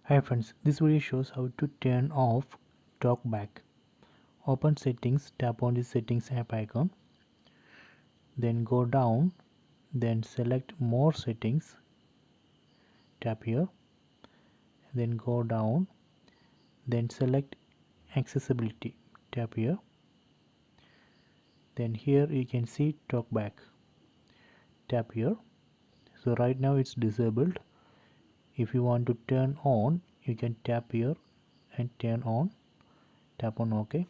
Hi friends, this video shows how to turn off TalkBack. Open settings, tap on the settings app icon, then go down, then select more settings, tap here, then go down, then select accessibility, tap here, then here you can see TalkBack, tap here. So right now it's disabled. If you want to turn on, you can tap here and turn on, tap on OK.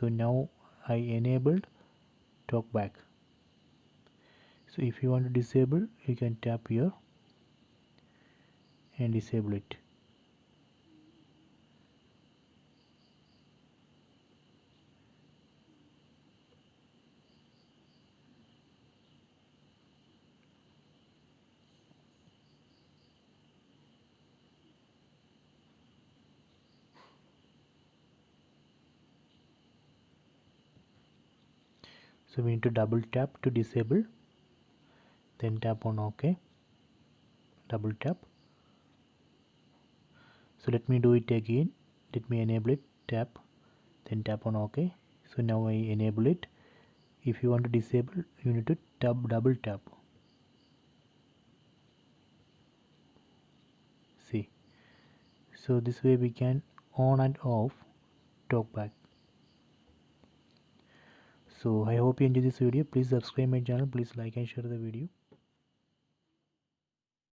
So now I enabled TalkBack. So if you want to disable, you can tap here and disable it. So we need to double tap to disable, then tap on OK, double tap. So let me do it again. Let me enable it, tap, then tap on OK. So now I enable it. If you want to disable, you need to double tap. See, so this way we can on and off TalkBack. So I hope you enjoyed this video. Please subscribe my channel. Please like and share the video.